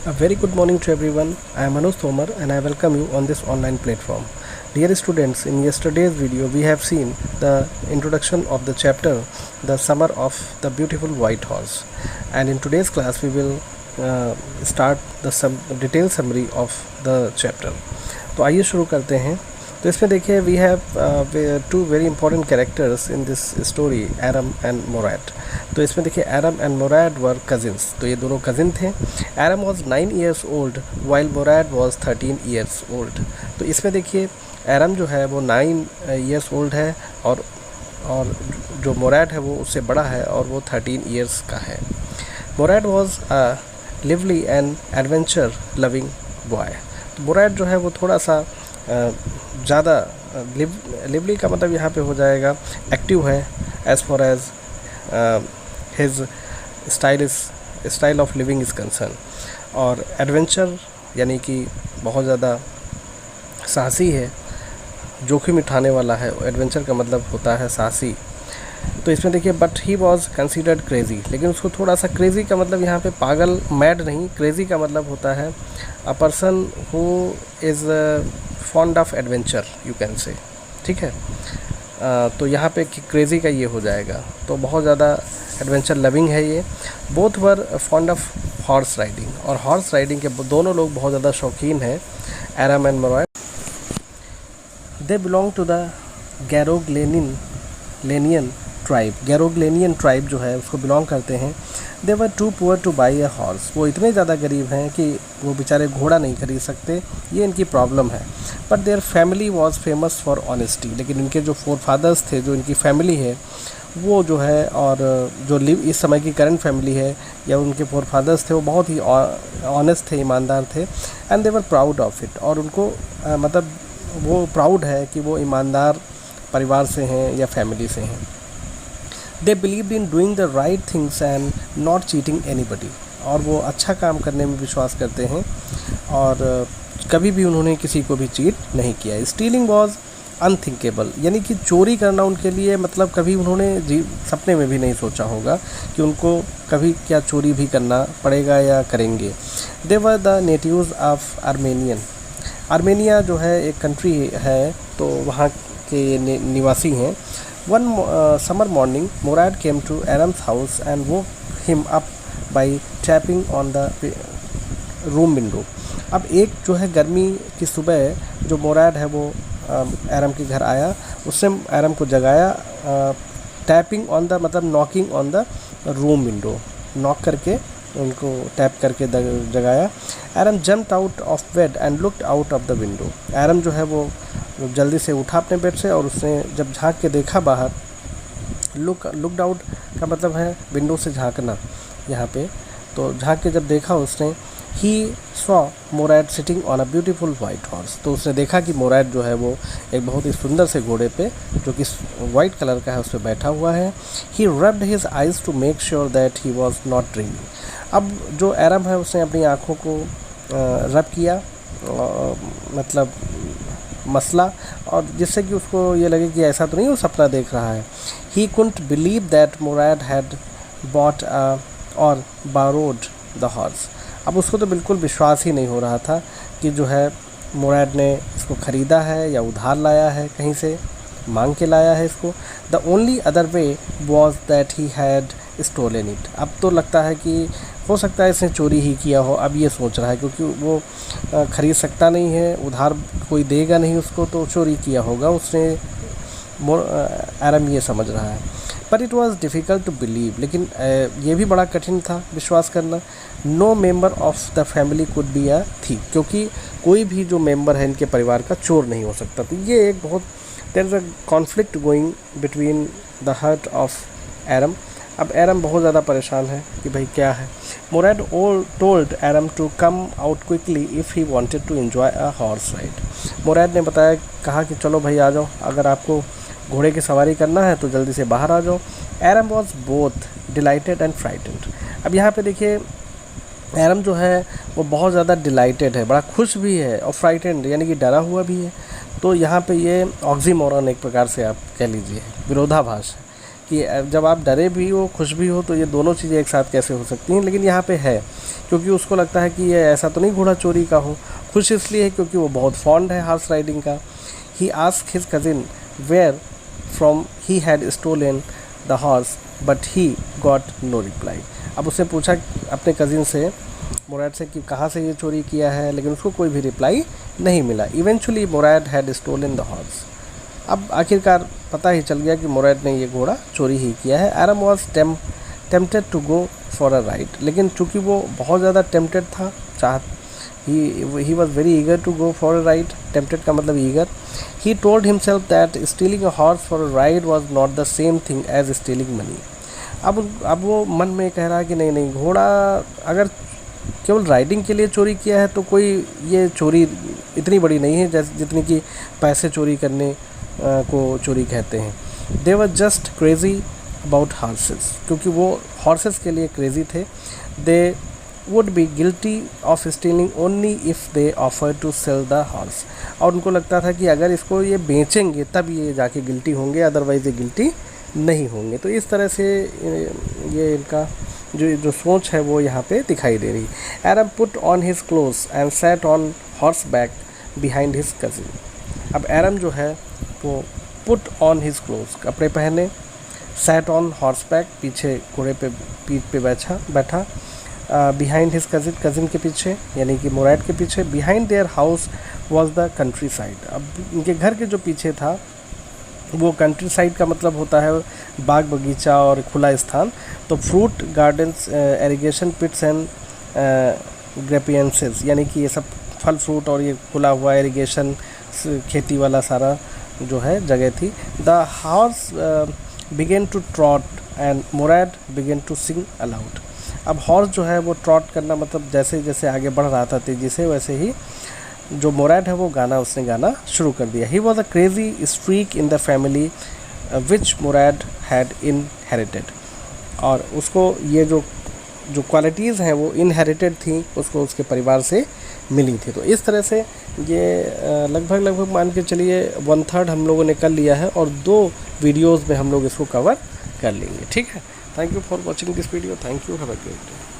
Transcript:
A very good morning to everyone. I am Manoj Tomar and I welcome you on this online platform. Dear students, in yesterday's video we have seen the introduction of the chapter The Summer of the Beautiful White Horse, and in today's class we will start the detailed summary of the chapter. तो आइए शुरू करते हैं। तो इसमें देखिए we have two very important characters in this story, Aram and Mourad. तो इसमें देखिए एरम एंड मोरैड वर कजिन्स, तो ये दोनों कजिन थे। Aram was 9 years old while Mourad was 13 years old. तो इसमें देखिए एरम जो है वो 9 years ओल्ड है और जो मोरैड है वो उससे बड़ा है और वो 13 years का है। Mourad was a lively and adventure loving boy. तो मोरैड जो है वो थोड़ा सा ज़्यादा लिवली का मतलब यहाँ पे हो जाएगा एक्टिव है, as far as his style of living is concern, और एडवेंचर यानी कि बहुत ज़्यादा साहसी है, जोखिम उठाने वाला है। एडवेंचर का मतलब होता है साहसी। तो इसमें देखिए but he was considered crazy, लेकिन उसको थोड़ा सा क्रेज़ी का मतलब यहाँ पे पागल, मैड नहीं, क्रेज़ी का मतलब होता है a person who is fond of adventure, you can say, ठीक है। तो यहाँ पे क्रेज़ी का ये हो जाएगा, तो बहुत ज़्यादा एडवेंचर लविंग है ये। Both were fond of horse riding, और हॉर्स राइडिंग के दोनों लोग बहुत ज़्यादा शौकीन हैं, Aram and Mourad. They belong to the Garoghlanian tribe. Garoghlanian tribe जो है उसको बिलोंग करते हैं। They were too poor to buy a horse, वो इतने ज़्यादा गरीब हैं कि वो बेचारे घोड़ा नहीं खरीद सकते, ये इनकी प्रॉब्लम है। But their family was famous for honesty, लेकिन इनके जो फोर फादर्स थे, जो इनकी फैमिली है वो जो है, और जो इस समय की करंट फैमिली है या उनके फोर फादर्स थे, वो बहुत ही ऑनेस्ट थे, ईमानदार थे। And they were proud of it, और उनको मतलब वो प्राउड है कि वो ईमानदार परिवार से हैं या फैमिली से हैं। They believed in doing the right things and not cheating anybody, और वो अच्छा काम करने में विश्वास करते हैं और कभी भी उन्होंने किसी को भी चीट नहीं किया। स्टीलिंग वॉज अनथिंकेबल, यानी कि चोरी करना उनके लिए मतलब कभी उन्होंने सपने में भी नहीं सोचा होगा कि उनको कभी क्या चोरी भी करना पड़ेगा या करेंगे। They were the natives of Armenia जो है एक कंट्री है, तो वहाँ के निवासी हैं। One summer morning, Murad came to Aram's house and woke him up by tapping on the room window. अब एक जो है गर्मी की सुबह जो मोरैड है वो एरम के घर आया, उसने एरम को जगाया, टैपिंग ऑन द मतलब knocking on the room window, knock करके उनको टैप करके जगाया। Aram jumped out of bed and looked out of the window. Aram जो है वो जल्दी से उठा अपने बेड से और उसने जब झांक के देखा बाहर, लुकड आउट का मतलब है विंडो से झांकना यहाँ पे, तो झांक के जब देखा उसने, he saw Mourad sitting on a beautiful white horse, तो उसने देखा कि मोरैड जो है वो एक बहुत ही सुंदर से घोड़े पे जो कि वाइट कलर का है उस पर बैठा हुआ है। He rubbed his eyes to make sure that he was not dreaming. अब जो एरम है उसने अपनी आँखों को रब किया, मतलब मसला, और जिससे कि उसको ये लगे कि ऐसा तो नहीं वो सपना देख रहा है। He couldn't believe that Mourad had bought or borrowed the horse. अब उसको तो बिल्कुल विश्वास ही नहीं हो रहा था कि जो है मोरैड ने इसको ख़रीदा है या उधार लाया है, कहीं से मांग के लाया है इसको। The only other way was that he had stolen it. अब तो लगता है कि हो सकता है इसने चोरी ही किया हो, अब ये सोच रहा है, क्योंकि वो ख़रीद सकता नहीं है, उधार कोई देगा नहीं उसको, तो चोरी किया होगा उसने, एरम ये समझ रहा है। But it was difficult to believe, लेकिन ये भी बड़ा कठिन था विश्वास करना। No member of the family could be a thief, क्योंकि कोई भी जो मेंबर है इनके परिवार का चोर नहीं हो सकता। तो ये एक बहुत there is a conflict going between the heart of Aram. अब एरम बहुत ज़्यादा परेशान है कि भाई क्या है। Mourad told Aram to come out quickly if he wanted to enjoy a horse ride. Mourad ने कहा कि चलो भाई आ जाओ, अगर आपको घोड़े की सवारी करना है तो जल्दी से बाहर आ जाओ। Aram was both delighted and frightened. अब यहाँ पे देखिए एरम जो है वो बहुत ज़्यादा डिलाइटेड है, बड़ा खुश भी है, और फ्राइटेंड यानी कि डरा हुआ भी है। तो यहाँ पे ये ऑक्सीमोरन एक प्रकार से आप कह लीजिए, विरोधाभास है कि जब आप डरे भी हो खुश भी हो तो ये दोनों चीज़ें एक साथ कैसे हो सकती हैं, लेकिन यहाँ पे है क्योंकि उसको लगता है कि ये ऐसा तो नहीं घोड़ा चोरी का हो। खुश इसलिए है क्योंकि वो बहुत फॉन्ड है हॉर्स राइडिंग का। He ask his cousin where from he had stolen the horse but he got no reply. अब उसने पूछा अपने कज़िन से, मुराद से, कि कहाँ से ये चोरी किया है, लेकिन उसको कोई भी रिप्लाई नहीं मिला। Eventually Murad had stolen the horse. अब आखिरकार पता ही चल गया कि मुराद ने ये घोड़ा चोरी ही किया है। Aram was tempted to go for a ride, लेकिन चूँकि वो बहुत ज़्यादा टेम्प्टेड था, he was very eager to go for a ride. Tempted का मतलब eager. He told himself that stealing a horse for a ride was not the same thing as stealing money. अब वो मन में कह रहा है कि नहीं, घोड़ा अगर केवल राइडिंग के लिए चोरी किया है तो कोई ये चोरी इतनी बड़ी नहीं है जैसे जितनी कि पैसे चोरी करने को चोरी कहते हैं। They were just crazy about horses, क्योंकि वो हॉर्सेस के लिए क्रेज़ी थे। They would be guilty of stealing only if they offer to sell the horse. और उनको लगता था कि अगर इसको ये बेचेंगे तब ये जाके गिल्टी होंगे, अदरवाइज़ ये गिल्टी नहीं होंगे। तो इस तरह से ये इनका जो सोच है वो यहाँ पे दिखाई दे रही। Aram put on his clothes and sat on horseback behind his cousin. अब एरम जो है वो पुट ऑन हिज क्लोथ्स, कपड़े पहने, सैट ऑन हॉर्स बैक, पीछे घोड़े पे पीठ पे बैठा, बिहाइंड हिज कज़िन के पीछे यानी कि मुराद के पीछे। Behind their house was the country side. अब इनके घर के जो पीछे था वो कंट्री साइड का मतलब होता है बाग बगीचा और खुला स्थान। तो फ्रूट गार्डन्स, इरिगेशन पिट्स एंड ग्रेपियंसेस, यानी कि ये सब फल फ्रूट और ये खुला हुआ इरिगेशन खेती वाला सारा जो है जगह थी। The horse began to trot and Murad began to sing aloud. अब हॉर्स जो है वो ट्रॉट करना मतलब जैसे जैसे आगे बढ़ रहा था तेज़ी से, वैसे ही जो मुराद है वो उसने गाना शुरू कर दिया। He was a crazy streak in the family which Murad had inherited. और उसको ये जो क्वालिटीज़ हैं वो इनहेरिटेड थी, उसको उसके परिवार से मिली थी। तो इस तरह से ये लगभग मान के चलिए 1/3 हम लोगों ने कर लिया है और 2 वीडियोज़ में हम लोग इसको कवर कर लेंगे। ठीक है, thank you for watching this video. Thank you, have a great day.